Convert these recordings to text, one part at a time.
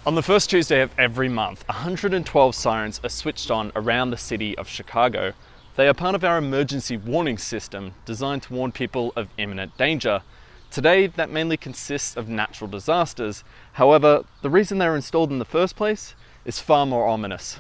On the first Tuesday of every month, 112 sirens are switched on around the city of Chicago. They are part of our emergency warning system designed to warn people of imminent danger. Today, that mainly consists of natural disasters. However, the reason they were installed in the first place is far more ominous.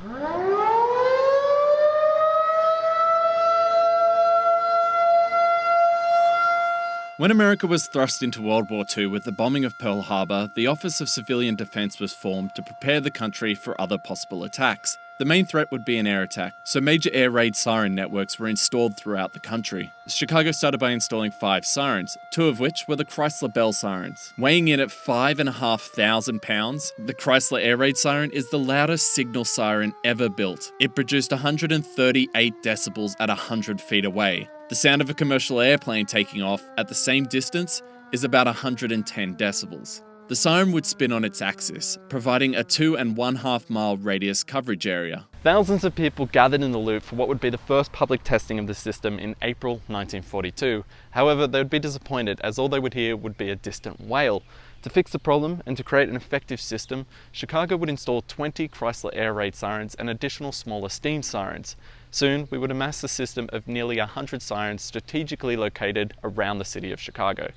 When America was thrust into World War II with the bombing of Pearl Harbor, the Office of Civilian Defense was formed to prepare the country for other possible attacks. The main threat would be an air attack, so major air raid siren networks were installed throughout the country. Chicago started by installing 5 sirens, 2 of which were the Chrysler Bell sirens. Weighing in at 5,500 pounds, the Chrysler air raid siren is the loudest signal siren ever built. It produced 138 decibels at 100 feet away. The sound of a commercial airplane taking off at the same distance is about 110 decibels. The siren would spin on its axis, providing a 2.5 mile radius coverage area. Thousands of people gathered in the loop for what would be the first public testing of the system in April 1942. However, they would be disappointed as all they would hear would be a distant wail. To fix the problem and to create an effective system, Chicago would install 20 Chrysler air raid sirens and additional smaller steam sirens. Soon, we would amass a system of nearly 100 sirens strategically located around the city of Chicago.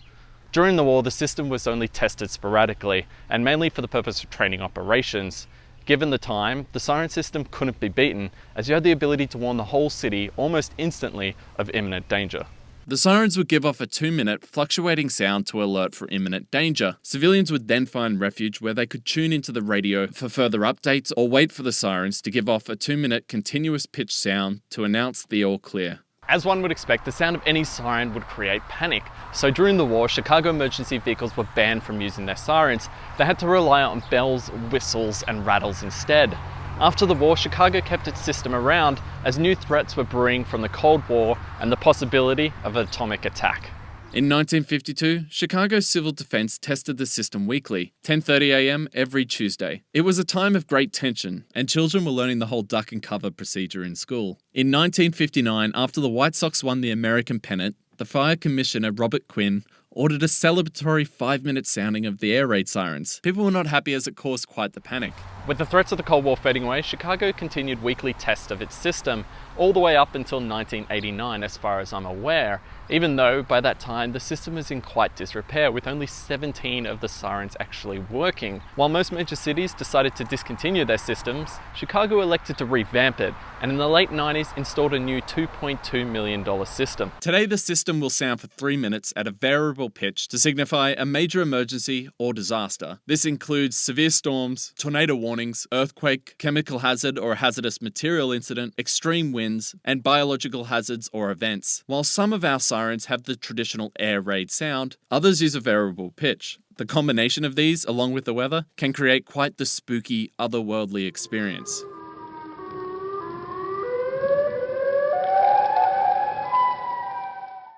During the war, the system was only tested sporadically, and mainly for the purpose of training operations. Given the time, the siren system couldn't be beaten, as you had the ability to warn the whole city almost instantly of imminent danger. The sirens would give off a 2-minute fluctuating sound to alert for imminent danger. Civilians would then find refuge where they could tune into the radio for further updates or wait for the sirens to give off a 2-minute continuous pitch sound to announce the all clear. As one would expect, the sound of any siren would create panic. So during the war, Chicago emergency vehicles were banned from using their sirens. They had to rely on bells, whistles, and rattles instead. After the war, Chicago kept its system around as new threats were brewing from the Cold War and the possibility of an atomic attack. In 1952, Chicago's civil defense tested the system weekly, 10:30 a.m. every Tuesday. It was a time of great tension, and children were learning the whole duck and cover procedure in school. In 1959, after the White Sox won the American pennant, the Fire Commissioner Robert Quinn ordered a celebratory 5-minute sounding of the air raid sirens. People were not happy as it caused quite the panic. With the threats of the Cold War fading away, Chicago continued weekly tests of its system, all the way up until 1989 as far as I'm aware, even though by that time the system was in quite disrepair with only 17 of the sirens actually working. While most major cities decided to discontinue their systems, Chicago elected to revamp it, and in the late 90s installed a new $2.2 million system. Today the system will sound for 3 minutes at a variable pitch to signify a major emergency or disaster. This includes severe storms, tornado warnings, earthquake, chemical hazard or hazardous material incident, extreme winds, and biological hazards or events. While some of our sirens have the traditional air raid sound, others use a variable pitch. The combination of these, along with the weather, can create quite the spooky, otherworldly experience.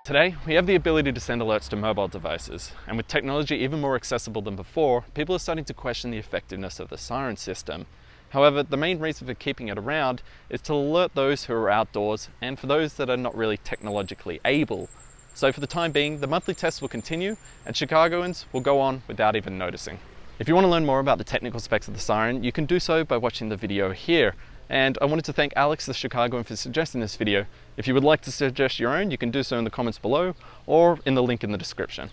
Today, we have the ability to send alerts to mobile devices, and with technology even more accessible than before, people are starting to question the effectiveness of the siren system. However, the main reason for keeping it around is to alert those who are outdoors and for those that are not really technologically able. So for the time being, the monthly tests will continue and Chicagoans will go on without even noticing. If you want to learn more about the technical specs of the siren, you can do so by watching the video here. And I wanted to thank Alex the Chicagoan for suggesting this video. If you would like to suggest your own, you can do so in the comments below or in the link in the description.